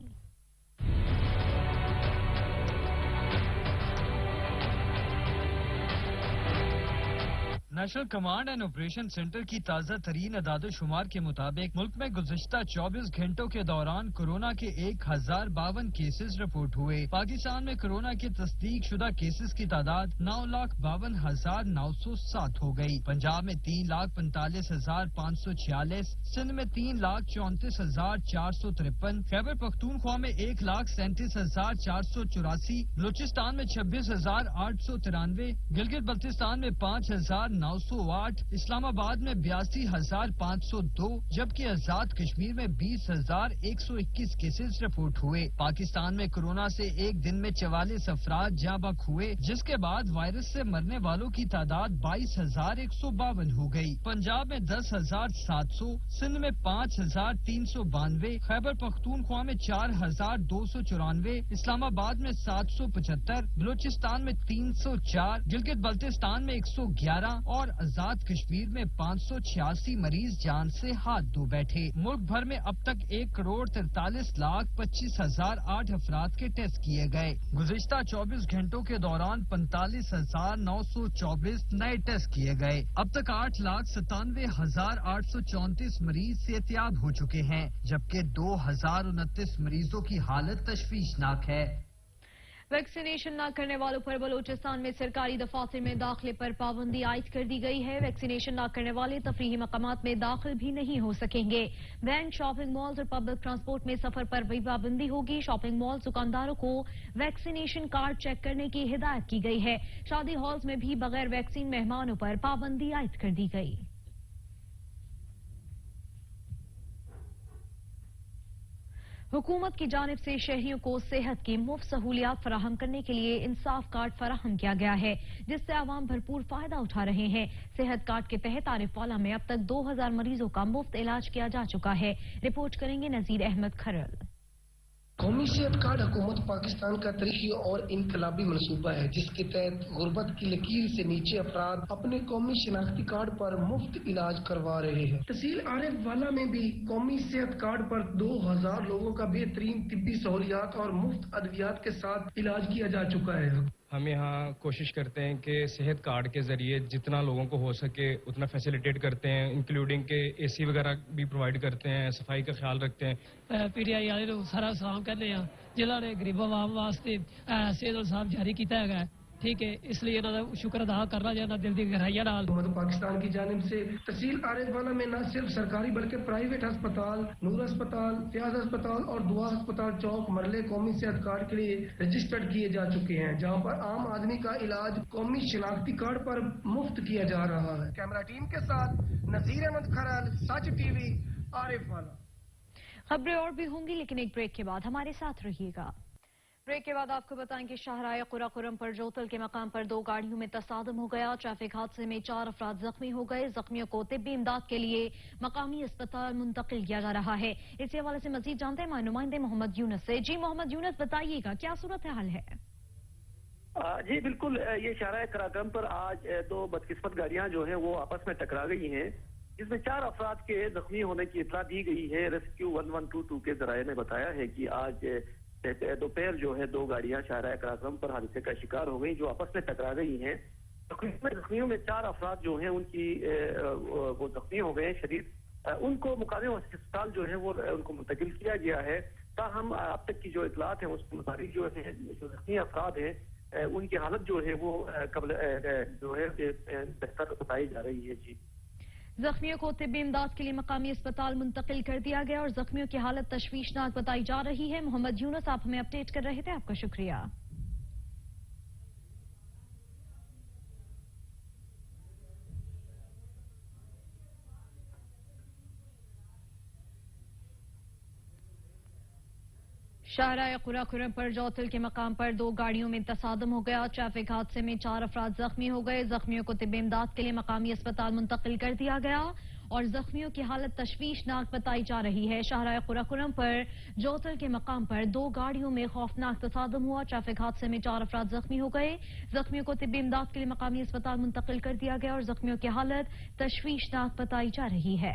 National command and operation centre کی تازہ ترین اعداد و شمار کے مطابق ملک میں گزشتہ 24 گھنٹوں کے دوران کورونا کے 1052 کیسز رپورٹ ہوئے. پاکستان میں کورونا کے تصدیق شدہ کیسز کی تعداد 9,52,907 ہو گئی. پنجاب میں 3,45,546, سندھ میں 3,34,453, خیبر پختونخوا میں 1,37,484, بلوچستان میں 26,893, گلگت بلتستان میں 5,908, اسلام آباد میں 82,502 جبکہ آزاد کشمیر میں 20,121 کیسز رپورٹ ہوئے. پاکستان میں کورونا سے ایک دن میں 44 افراد جاں بحق ہوئے, جس کے بعد وائرس سے مرنے والوں کی تعداد 22,152 ہو گئی. پنجاب میں 10,700, سندھ میں 5,392, خیبر پختونخوا میں 4,294, اسلام آباد میں 775, بلوچستان میں 304, گلگت بلتستان میں 111 اور آزاد کشمیر میں 586 مریض جان سے ہاتھ دھو بیٹھے. ملک بھر میں اب تک 1,43,25,008 افراد کے ٹیسٹ کیے گئے. گزشتہ 24 گھنٹوں کے دوران 45,924 نئے ٹیسٹ کیے گئے. اب تک 8,97,834 مریض صحتیاب ہو چکے ہیں, جبکہ 2,029 مریضوں کی حالت تشویشناک ہے. ویکسینیشن نہ کرنے والوں پر بلوچستان میں سرکاری دفاتر میں داخلے پر پابندی عائد کر دی گئی ہے. ویکسینیشن نہ کرنے والے تفریحی مقامات میں داخل بھی نہیں ہو سکیں گے. بینک, شاپنگ مالز اور پبلک ٹرانسپورٹ میں سفر پر بھی پابندی ہوگی. شاپنگ مالز دکانداروں کو ویکسینیشن کارڈ چیک کرنے کی ہدایت کی گئی ہے. شادی ہالز میں بھی بغیر ویکسین مہمانوں پر پابندی عائد کر دی گئی. حکومت کی جانب سے شہریوں کو صحت کی مفت سہولیات فراہم کرنے کے لیے انصاف کارڈ فراہم کیا گیا ہے, جس سے عوام بھرپور فائدہ اٹھا رہے ہیں. صحت کارڈ کے تحت عارف والا میں اب تک 2,000 مریضوں کا مفت علاج کیا جا چکا ہے. رپورٹ کریں گے نذیر احمد کھرل. قومی صحت کارڈ حکومت پاکستان کا تاریخی اور انقلابی منصوبہ ہے, جس کے تحت غربت کی لکیر سے نیچے افراد اپنے قومی شناختی کارڈ پر مفت علاج کروا رہے ہیں. تحصیل عارف والا میں بھی قومی صحت کارڈ پر 2,000 لوگوں کا بہترین طبی سہولیات اور مفت ادویات کے ساتھ علاج کیا جا چکا ہے. ہم یہاں کوشش کرتے ہیں کہ صحت کارڈ کے ذریعے جتنا لوگوں کو ہو سکے اتنا فیسیلیٹیٹ کرتے ہیں, انکلوڈنگ کے اے سی وغیرہ بھی پرووائڈ کرتے ہیں, صفائی کا خیال رکھتے ہیں. پی ٹی آئی والے لوگ سارا سلام کرتے ہیں جنہوں نے غریب عوام واسطے صحت انصاف جاری کیا ہے. ٹھیک ہے, اس لیے انہوں کا شکر ادا کرنا چاہیے دل کی گہرائیاں نال. حکومت پاکستان کی جانب سے تحصیل عارف والا میں نہ صرف سرکاری بلکہ پرائیویٹ ہسپتال, نور ہسپتال, فیاض ہسپتال اور دعا ہسپتال چوک مرلے قومی صحت کارڈ کے لیے رجسٹرڈ کیے جا چکے ہیں, جہاں پر عام آدمی کا علاج قومی شناختی کارڈ پر مفت کیا جا رہا ہے. کیمرہ ٹیم کے ساتھ نذیر احمد کھرل, سچ ٹی وی, عارف والا. خبریں اور بھی ہوں گی لیکن ایک بریک کے بعد ہمارے ساتھ رہیے گا. بریک کے بعد آپ کو بتائیں کہ شاہراہ قرہ قرم پر جوتل کے مقام پر 2 گاڑیوں میں تصادم ہو گیا. ٹریفک حادثے میں 4 افراد زخمی ہو گئے. زخمیوں کو طبی امداد کے لیے مقامی اسپتال منتقل کیا جا رہا ہے. اسی حوالے سے مزید جانتے ہیں ہمارے نمائندے محمد یونس سے. جی محمد یونس, بتائیے گا کیا صورتحال ہے؟ جی بالکل, یہ شاہراہ قرہ قرم پر آج 2 بدقسمت گاڑیاں جو ہیں وہ آپس میں ٹکرا گئی ہیں, جس میں 4 افراد کے زخمی ہونے کی اطلاع دی گئی ہے. ریسکیو 1122 کے ذرائع نے بتایا ہے کہ آج دوپہر جو ہے 2 گاڑیاں شاہراہ قرہ قرم پر حادثے کا شکار ہو گئی جو آپس میں ٹکرا گئی ہیں. زخمیوں میں 4 افراد جو ہیں ان کی وہ زخمی ہو گئے ہیں شدید. ان کو مقامی ہسپتال جو ہے وہ ان کو منتقل کیا گیا ہے. تاہم اب تک کی جو اطلاعات ہیں اس کے مطابق جو زخمی افراد ہیں ان کی حالت جو ہے وہ قبل جو ہے بہتر بتائی جا رہی ہے. جی, زخمیوں کو طبی امداد کے لیے مقامی اسپتال منتقل کر دیا گیا اور زخمیوں کی حالت تشویشناک بتائی جا رہی ہے. محمد یونس, آپ ہمیں اپڈیٹ کر رہے تھے, آپ کا شکریہ. شاہراہ قرہ قرم پر جوتل کے مقام پر 2 گاڑیوں میں تصادم ہو گیا. ٹریفک حادثے میں 4 افراد زخمی ہو گئے. زخمیوں کو طبی امداد کے لیے مقامی اسپتال منتقل کر دیا گیا اور زخمیوں کی حالت تشویشناک بتائی جا رہی ہے. شاہراہ قرہ قرم پر جوتل کے مقام پر 2 گاڑیوں میں خوفناک تصادم ہوا. ٹریفک حادثے میں 4 افراد زخمی ہو گئے. زخمیوں کو طبی امداد کے لیے مقامی اسپتال منتقل کر دیا گیا اور زخمیوں کی حالت تشویشناک بتائی جا رہی ہے.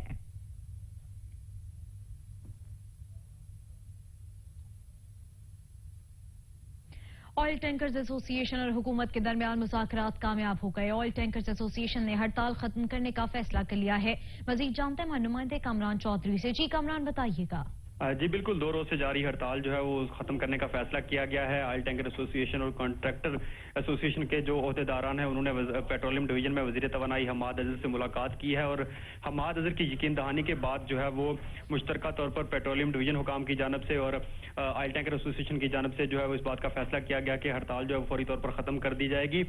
ऑयल टैंकर्स एसोसिएशन और हुकूमत के दरमियान मुज़ाकरात कामयाब हो गए। ऑयल टैंकर्स एसोसिएशन ने हड़ताल खत्म करने का फैसला कर लिया है। मजीद जानते हैं नुमाइंदे कामरान चौधरी से। जी कामरान, बताइएगा। जी बिल्कुल, 2 रोज से जारी हड़ताल जो है वो खत्म करने का फैसला किया गया है। ऑयल टैंकर एसोसिएशन और कॉन्ट्रैक्टर एसोसिएशन के जो अहदेदारान हैं उन्होंने पेट्रोलियम डिवीजन में वजीर तवानाई हमाद अजहर से मुलाकात की है और हमाद अजहर की यकीन दहानी के बाद जो है वो मुश्तरका तौर पर पेट्रोलियम डिवीजन हुकाम की जानब से और ऑयल टैंकर एसोसिएशन की जानब से जो है वो इस बात का फैसला किया गया कि हड़ताल जो है फौरी तौर पर खत्म कर दी जाएगी।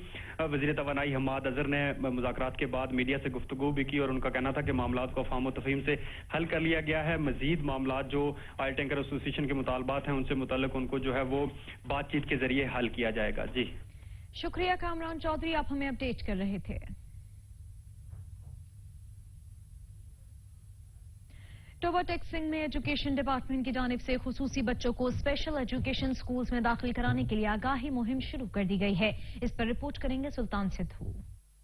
वजीर तवानाई हमाद अजहर ने मुज़ाकरात के बाद मीडिया से गुफ्तगू भी की और उनका कहना था कि मामलात को अफ़हाम व तफ़हीम से हल कर लिया गया है। मजीद मामलात जो ऑयल टैंकर एसोसिएशन के मुतालबात हैं उनसे मुताल्लिक उनको जो है वो बातचीत के जरिए हल किया जाएगा। जी शुक्रिया कामरान चौधरी, आप हमें अपडेट कर रहे थे। टोबा टेक्सिंग में एजुकेशन डिपार्टमेंट की जानिब से खुसूसी बच्चों को स्पेशल एजुकेशन स्कूल्स में दाखिल कराने के लिए आगाही मुहिम शुरू कर दी गई है। इस पर रिपोर्ट करेंगे सुल्तान सिद्धू।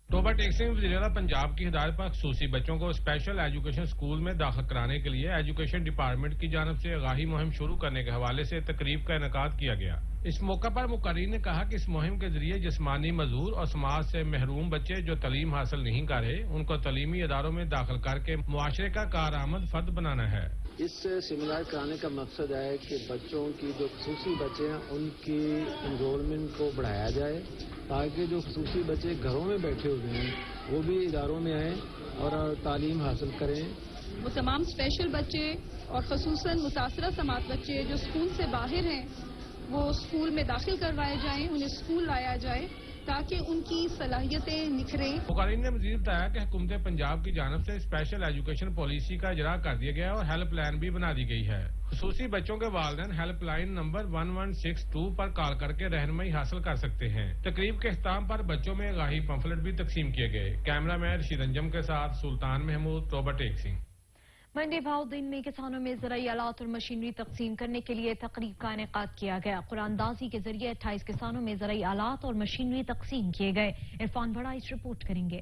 टोबा टेक्सिंग वज़ीर-ए-आला पंजाब की हिदायत पर खुसूसी बच्चों को स्पेशल एजुकेशन स्कूल में दाखिल कराने के लिए एजुकेशन डिपार्टमेंट की जानब से आगाही मुहिम शुरू करने के हवाले से तकरीब का इनेकाद किया गया। इस मौका पर मुकर्रीर ने कहा कि इस मुहिम के जरिए जिस्मानी मजदूर और समाज से महरूम बच्चे जो तालीम हासिल नहीं कर रहे उनको तालीमी इदारों में दाखिल करके मुआशरे का कारआमद फर्द बनाना है। इस सेमिनार कराने का मकसद है कि बच्चों की जो खुसूसी बच्चे हैं उनकी इनरोलमेंट को बढ़ाया जाए ताकि जो खुसूसी बच्चे घरों में बैठे हुए हैं वो भी इदारों में आएँ और तालीम हासिल करें। वो तमाम स्पेशल बच्चे और खसूसन मुतासरा समात बच्चे जो स्कूल से बाहर हैं वो स्कूल में दाखिल करवाए जाएं, उन्हें स्कूल लाया जाए ताकि उनकी सलाहियतें निखरें। मुकर्रीर ने मजीद बताया कि हुकूमत पंजाब की जानब से स्पेशल एजुकेशन पॉलिसी का इजरा कर दिया गया और हेल्प लाइन भी बना दी गई है। खुसूसी बच्चों के वालिदैन हेल्प लाइन नंबर 1162 पर कॉल करके रहनुमाई हासिल कर सकते हैं। तकरीब के इख्तिताम पर बच्चों में गाही पंफलेट भी तकसीम किए गए। कैमरामैन रशीद अंजम के साथ सुल्तान महमूद, टोबा टेक्सिंग। मंडी भाव दिन में किसानों में ज़राई आलात और मशीनरी तकसीम करने के लिए तकरीब का इनेकाद किया गया। कुरानदाजी के जरिए 28 किसानों में ज़राई आलात और मशीनरी तकसीम किए गए। इरफान बड़ा इस रिपोर्ट करेंगे।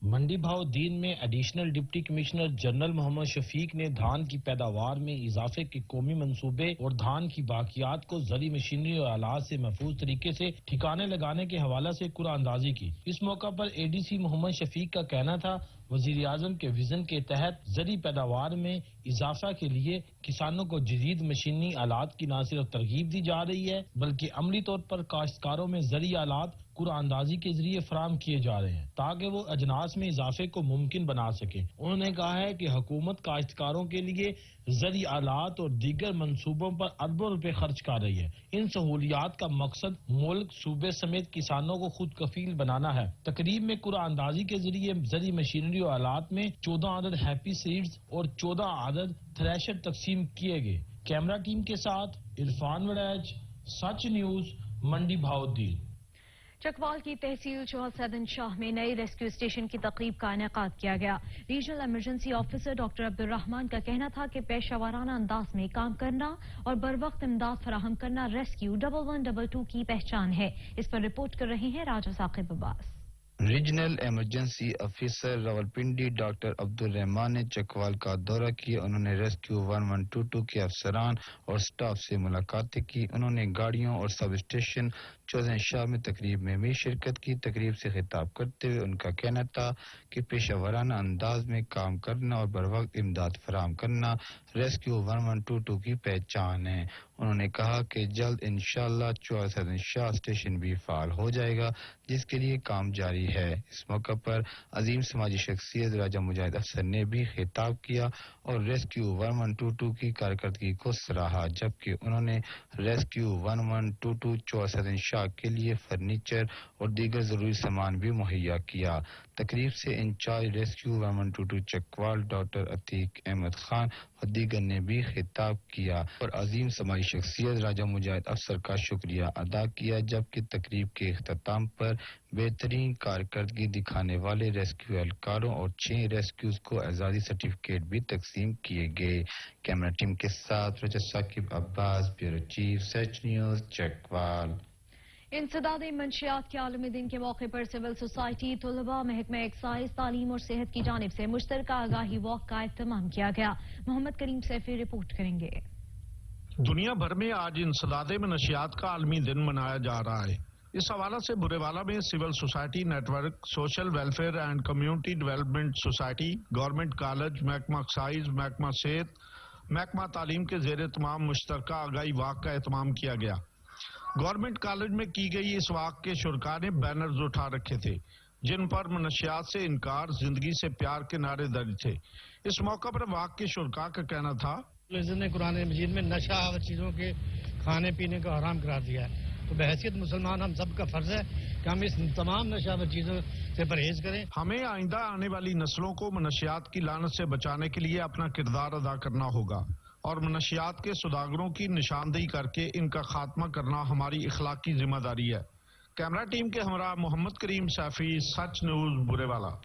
मंडी भाव दीन में additional deputy commissioner general Mohammad Shafiq ने धान की पैदावार में इजाफे के कौमी मंसूबे और धान की बाकियात को ज़री मशीनरी और आलात से महफूज तरीके से ठिकाने लगाने के हवाले से कुरानदाजी की। इस मौका पर एडीसी मोहम्मद शफीक का कहना था वजीर आजम के विजन के तहत ज़री पैदावार में इजाफा के लिए किसानों को जदीद मशीनी आलात की न सिर्फ तरगीब दी जा रही है बल्कि अमली तौर पर काश्तकारों में ज़री आलात कुरानदाजी के जरिए फराम किए जा रहे हैं ताकि वो अजनास में इजाफे को मुमकिन बना सके। उन्होंने कहा है कि हुकूमत काश्तकारों के लिए ज़री आलात और दीगर मंसूबों पर अरबों रुपए खर्च कर रही है। इन सहूलियात का मकसद मुल्क सूबे समेत किसानों को खुद कफील बनाना है। तकरीब में कुरानदाजी के जरिए ज़री मशीनरी और आलात में 14 अदद हैप्पी सीड्स और 14 अदद थ्रेशर तकसीम किए गए। कैमरा टीम के साथ इरफान वड़ैच, सच न्यूज, मंडी भावदीन। चकवाल की तहसील चौहद शाह में नए रेस्क्यू स्टेशन की तकरीब का इनेकाद किया गया। Regional emergency officer doctor Abdurrahman का कहना था कि पेशावराना अंदाज में काम करना और बर वक्त इमदाद फराहम करना रेस्क्यू 1122 की पहचान है। इस पर रिपोर्ट कर रहे हैं Raja Saqib Abbas. Regional emergency officer Rawalpindi doctor Abdul Rahman ने चकवाल का दौरा किया। उन्होंने रेस्क्यू 1122 के अफसरान और स्टाफ से मुलाकातें की। उन्होंने गाड़ियों और सब स्टेशन चौधरी शाह में तकरीब में भी शिरकत की। तकरीब से खिताब करते हुए उनका कहना था कि पेशावराना अंदाज में काम करना और बर वक्त इमदाद फराहम करना रेस्क्यू 1122 की पहचान है। उन्होंने कहा कि जल्द इंशाअल्लाह चौहद शाह स्टेशन भी फाल हो जाएगा जिसके लिए काम जारी है। इस मौका पर अजीम समाजी शख्सियत राजा मुजाहिद अफसर ने भी खिताब किया और रेस्क्यू 1122 की कारकर्दगी को सराहा, जबकि उन्होंने रेस्क्यू 1122 चौहद शाह के लिए फर्नीचर और दीगर जरूरी सामान भी मुहैया किया। तकरीब से in charge rescue 1122 Chakwal doctor Atiq Ahmed Khan और दीगर ने भी खिताब किया और अजीम समाजी शख्सियत राजा मुजाहिद अफसर का शुक्रिया अदा किया, जबकि तकरीब के इख्तिताम पर बेहतरीन कारकर्दगी दिखाने वाले रेस्क्यू एहलकारों और 6 रेस्क्यूज को एजाजी सर्टिफिकेट भी तकसीम किए गए। कैमरा टीम के साथ राजा साकिब अब्बास, ब्यूरो चीफ, सच न्यूज, चकवाल। इंसदाद मंशियात के आलमी दिन के मौके पर सिविल सोसाइटी, तुलबा, महकमा एक्साइज, तालीम और सेहत की जानिब से मुश्तरका आगाही वॉक का एहतमाम किया गया। मोहम्मद करीम सैफी रिपोर्ट करेंगे। दुनिया भर में आज इंसदादे मनशियात का आलमी दिन मनाया जा रहा है। इस हवाला से बुरेवाला में civil society network, social welfare and community development society, government college, महकमा एक्साइज, महकमा सेहत, महकमा तालीम के जेर तमाम मुश्तरका आगाही वाक का एहतमाम किया गया। गवर्नमेंट कॉलेज में की गई इस वाक के शुरका ने बैनर्स उठा रखे थे जिन पर मनशियात से इनकार, जिंदगी से प्यार के नारे दर्ज थे। इस मौका पर वाक के शुरका का कहना था, ने कुरान मजीद में नशा और चीज़ों के खाने पीने को हराम करार दिया है, तो बहैसियत मुसलमान हम सबका फर्ज है कि हम इस तमाम नशावर चीज़ों से परहेज करें। हमें आइंदा आने वाली नस्लों को मनशियात की लानत से बचाने के लिए अपना किरदार अदा करना होगा और मनशियात के सुदागरों की निशानदेही करके इनका खात्मा करना हमारी इखलाकी जिम्मेदारी है। कैमरा टीम के हमरा मोहम्मद करीम सैफी, सच न्यूज, बुरेवाला।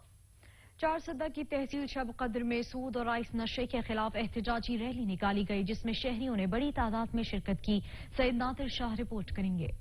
चारसदा की तहसील शब कद्र में सूद और आइस नशे के खिलाफ एहतजाजी रैली निकाली गई जिसमें शहरियों ने बड़ी तादाद में शिरकत की। सैयद नादिर शाह रिपोर्ट करेंगे।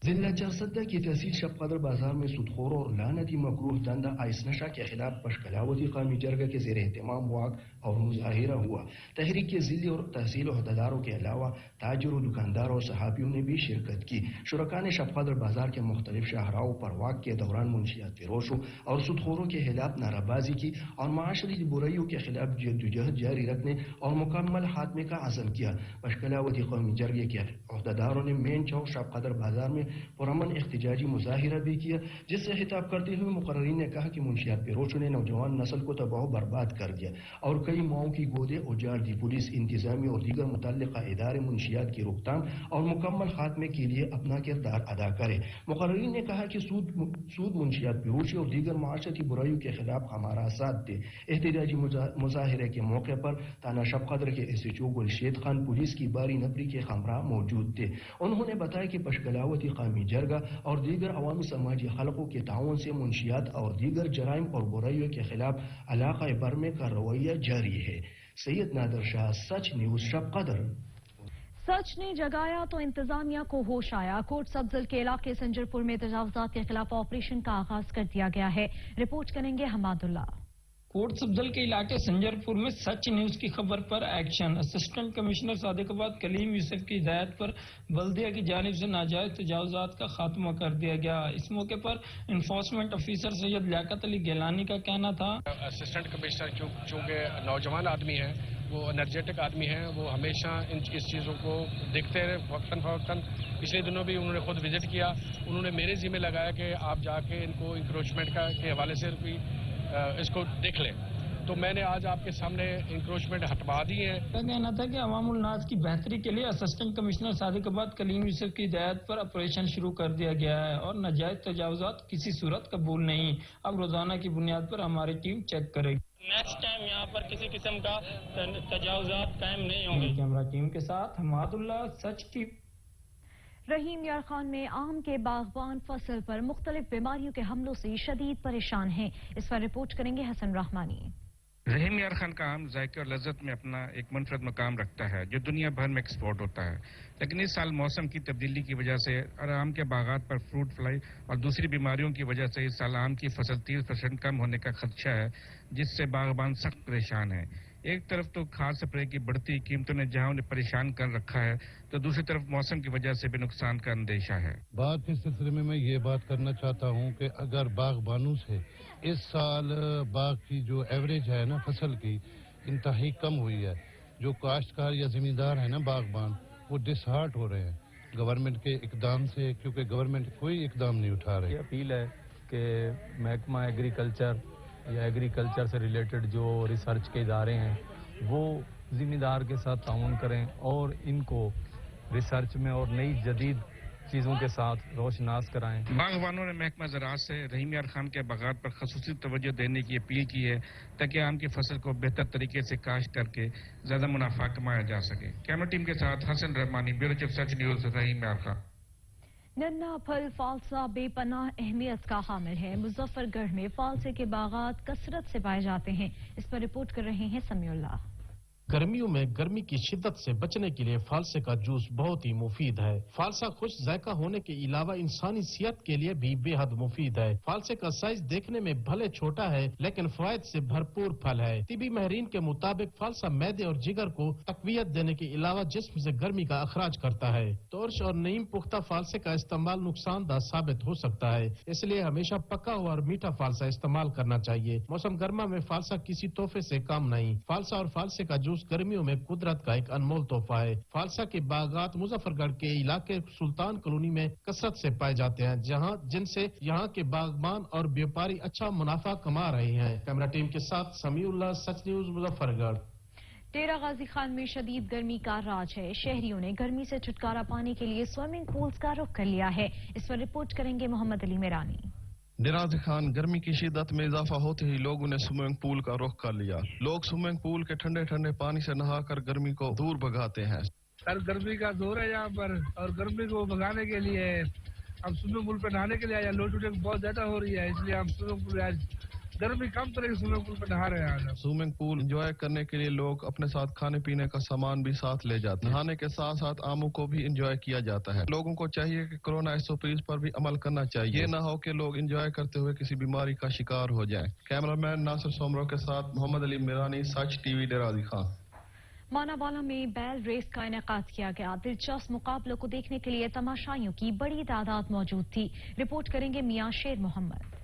जिला चारसदा की तहसील शब कद्र बाजार में सूदखोर और लानती मकरूह धंधा आइस नशा के खिलाफ पशकलावती कौमी जरगा के जेर एहतमाम वाक और मुजाहिरा हुआ। तहरीक के जिले और तहसील अहदेदारों के अलावा ताजरों, दुकानदारों और सहाबियों ने भी शिरकत की। शुरका ने शब कद्र बाजार के मुख्तलिफ शाहराओं पर वाक के दौरान मुंशियात फिरोशों और सूदखोरों के खिलाफ नाराबाजी की और माशरी बुराइयों के खिलाफ जद्दोजहद जारी रखने और मुकम्मल खात्मे का अज़म किया। पशकलावती कौमी जरगे के अहदेदारों ने मेन चौक शब कद्र बाजार में पुरअमन एहतजाजी मुजाहिरा भी किया, जिससे खिताब करते हुए मुकर्रिरीन ने कहा कि मुंशियात फिरोशों ने नौजवान नस्ल को तबाह बर्बाद कर दिया और कई माओं की गोदे उजाड़ दी। पुलिस, इंतजामी और दीगर मुतल्लिका इदारे मुंशियात की रोकथाम और मुकम्मल खात्मे के लिए अपना किरदार अदा करे। मुकर्रिरीन ने कहा कि सूद मुंशियात फिरोशी और दीगर माशरती बुराइयों के खिलाफ हमारा साथ दे। एहतजाजी मुजाहिरे के मौके पर थाना शब कद्र के SHO गुलशेद खान, पुलिस की बारी नफरी के हमरा मौजूद थे। उन्होंने बताया कि पशकलावती कौमी जरगा और दीगर अवामी समाजी हलकों के ताउन से मुंशियात और दीगर जराइम और बुराइयों के खिलाफ इलाका भर में का रवैया जारी है। सैयद नादिर शाह, सच न्यूज, शब कद्र। सच ने जगाया तो इंतजामिया को होश आया। कोट सब्जल के इलाके संजरपुर में तजावुजात के खिलाफ ऑपरेशन का आगाज कर दिया गया है। रिपोर्ट करेंगे हमादुल्ला। कोट सब्जल के इलाके संजरपुर में सच न्यूज की खबर पर action. Assistant commissioner Sadiqabad Kaleem Yousuf की हिदायत पर बल्दिया की जानिब से नाजायज तजावुजात का खात्मा कर दिया गया। इस मौके पर इन्फोर्समेंट ऑफिसर सैयद लियाकत अली गिलानी का कहना था, असिस्टेंट कमिश्नर चूँकि नौजवान आदमी है, वो एनर्जेटिक आदमी है, वो हमेशा इस चीज़ों को देखते रहे वक्तन फवक्तन। पिछले दिनों भी उन्होंने खुद विजिट किया। उन्होंने मेरे जिम्मे लगाया कि आप जाके इनको इंक्रोचमेंट के हवाले से भी इसको देख लें। तो मैंने आज आपके सामने इंक्रोचमेंट हटवा दी है। कहना था कि अवामुल नाज की बेहतरी के लिए असिस्टेंट कमिश्नर सादिकाबाद कलीम यूसुफ की हिदायत पर ऑपरेशन शुरू कर दिया गया है और नाजायज तजावुजात किसी सूरत कबूल नहीं। अब रोजाना की बुनियाद पर हमारी टीम चेक करेगी। नेक्स्ट टाइम यहाँ पर किसी किस्म का तजावुजात कायम नहीं होंगे। कैमरा टीम के साथ हमादुल्ला, सच की। रहीम यार खान में आम के बागबान फसल पर मुख्तलिफ बीमारियों के हमलों से शदीद परेशान हैं। इस पर रिपोर्ट करेंगे हसन रहमानी। रहीम यार खान का आम जायके और लज्जत में अपना एक मुनफरद मकाम रखता है जो दुनिया भर में एक्सपोर्ट होता है, लेकिन इस साल मौसम की तब्दीली की वजह से और आम के बागात पर फ्रूट फ्लाई और दूसरी बीमारियों की वजह से इस साल आम की फसल 30% कम होने का खदशा है, जिससे बागबान सख्त परेशान है। एक तरफ तो खाद स्प्रे की बढ़ती कीमतों ने जहां उन्हें परेशान कर रखा है, तो दूसरी तरफ मौसम की वजह से भी नुकसान का अंदेशा है। बात के सिलसिले में मैं ये बात करना चाहता हूँ कि अगर बागबानों से इस साल बाग की जो एवरेज है ना फसल की इंतहाई कम हुई है, जो काश्तकार या जिम्मेदार है ना बागबान, वो डिसहार्ट हो रहे हैं गवर्नमेंट के इकदाम से, क्योंकि गवर्नमेंट कोई इकदाम नहीं उठा रही। ये अपील है कि महकमा एग्रीकल्चर या एग्रीकल्चर से रिलेटेड जो रिसर्च के इदारे हैं वो जिम्मेदार के साथ ताउन करें और इनको रिसर्च में और नई जदीद चीज़ों के साथ रोशनास कराएं। बागबानों ने महकमा ज़राअत से रहीम यार खान के बागात पर खसूसी तवज्जो देने की अपील की है ताकि आम की फसल को बेहतर तरीके से काश्त करके ज्यादा मुनाफा कमाया जा सके। कैमरा टीम के साथ हसन रहमानी, ब्यूरो चीफ सच न्यूज, रहीम यार खान। नन्ना फल फालसा बेपनाह अहमियत का हामिल है। मुजफ्फरगढ़ में फालसे के बागात कसरत से पाए जाते हैं। इस पर रिपोर्ट कर रहे हैं समीउल्लाह। गर्मियों में गर्मी की शिद्दत से बचने के लिए फालसे का जूस बहुत ही मुफीद है। फालसा खुश जायका होने के अलावा इंसानी सेहत के लिए भी बेहद मुफीद है। फालसे का साइज देखने में भले छोटा है लेकिन फवायद से भरपूर फल है। तिबी माहिरीन के मुताबिक फालसा मैदे और जिगर को तकवियत देने के अलावा जिस्म से गर्मी का अखराज करता है। तोरश और नीम पुख्ता फालसे का इस्तेमाल नुकसानदा साबित हो सकता है, इसलिए हमेशा पका हुआ और मीठा फालसा इस्तेमाल करना चाहिए। मौसम गर्मा में फालसा किसी तोहफे से कम नहीं। फालसा और फालसे का जूस गर्मियों में कुदरत का एक अनमोल तोहफा है। फालसा के बागात मुजफ्फरगढ़ के इलाके सुल्तान कॉलोनी में कसरत से पाए जाते हैं, जिनसे यहाँ के बागबान और व्यापारी अच्छा मुनाफा कमा रहे हैं। कैमरा टीम के साथ समीउल्लाह, सच न्यूज, मुजफ्फरगढ़। डेरा गाजी खान में शदीद गर्मी का राज है। शहरियों ने गर्मी से छुटकारा पाने के लिए स्विमिंग पूल्स का रुख कर लिया है। इस पर रिपोर्ट करेंगे मोहम्मद अली मेरानी। डेरा गाजी खान गर्मी की शिद्दत में इजाफा होते ही लोगों ने स्विमिंग पूल का रुख कर लिया। लोग स्विमिंग पूल के ठंडे ठंडे पानी से नहाकर गर्मी को दूर भगाते हैं। सर गर्मी का जोर है यहाँ पर, और गर्मी को भगाने के लिए हम स्विमिंग पूल पे नहाने के लिए आए। लोड शेडिंग बहुत ज्यादा हो रही है, इसलिए हम स्विमिंग पूल आज गर्मी कम तरह स्विमिंग पूल पे नहा रहे हैं। स्विमिंग पूल एंजॉय करने के लिए लोग अपने साथ खाने पीने का सामान भी साथ ले जाते हैं। नहाने के साथ साथ आमों को भी एंजॉय किया जाता है। लोगों को चाहिए कि कोरोना SOPs पर भी अमल करना चाहिए। ये न हो कि लोग एंजॉय करते हुए किसी बीमारी का शिकार हो जाएं। कैमरामैन नासिर सोमरो के साथ मोहम्मद अली मेरानी, सच TV, डेरा गाजी खान। मानावाला में बैल रेस का इनेकाद किया गया। दिलचस्प मुकाबलों को देखने के लिए तमाशाइयों की बड़ी तादाद मौजूद थी। रिपोर्ट करेंगे मियां शेर मोहम्मद।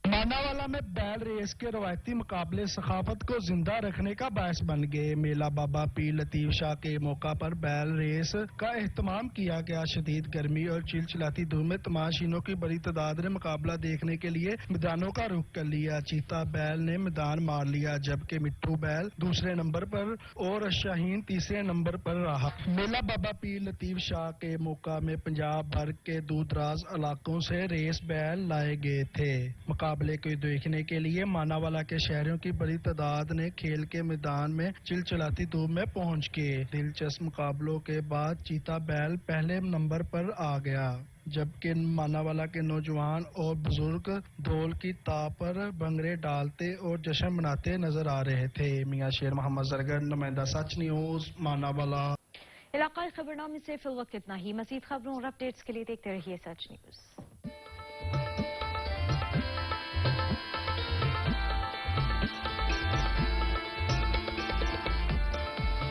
मानावाला में बैल रेस के रवायती मुकाबले सखाफत को जिंदा रखने का बायस बन गए। मेला बाबा पीर लतीफ शाह के मौका पर बैल रेस का एहतमाम किया गया। शदीद गर्मी और चिलचिलाती धूप में तमाशीनों की बड़ी तादाद ने मुकाबला देखने के लिए मैदानों का रुख कर लिया। चीता बैल ने मैदान मार लिया, जबकि मिट्टू बैल दूसरे नंबर पर और शाहीन तीसरे नंबर पर रहा। मेला बाबा पीर लतीफ शाह के मौका में पंजाब भर के दूर दराज इलाकों से रेस बैल लाए गए थे। मुकाबले को देखने के लिए मानावाला के शहरियों की बड़ी तादाद ने खेल के मैदान में चिलचिलाती धूप में पहुंच गए। दिलचस्प मुकाबलों के बाद चीता बैल पहले नंबर पर आ गया, जबकि मानावाला के नौजवान और बुजुर्ग ढोल की ताप पर भंगड़े डालते और जश्न मनाते नजर आ रहे थे। मियां शेर मोहम्मद जरगर, नुमाइंदा सच न्यूज, मानावाला। इलाकाई खबरनामे से फिल वक्त इतना ही। मजीद खबरों और अपडेट्स के लिए देखते रहिए सच न्यूज।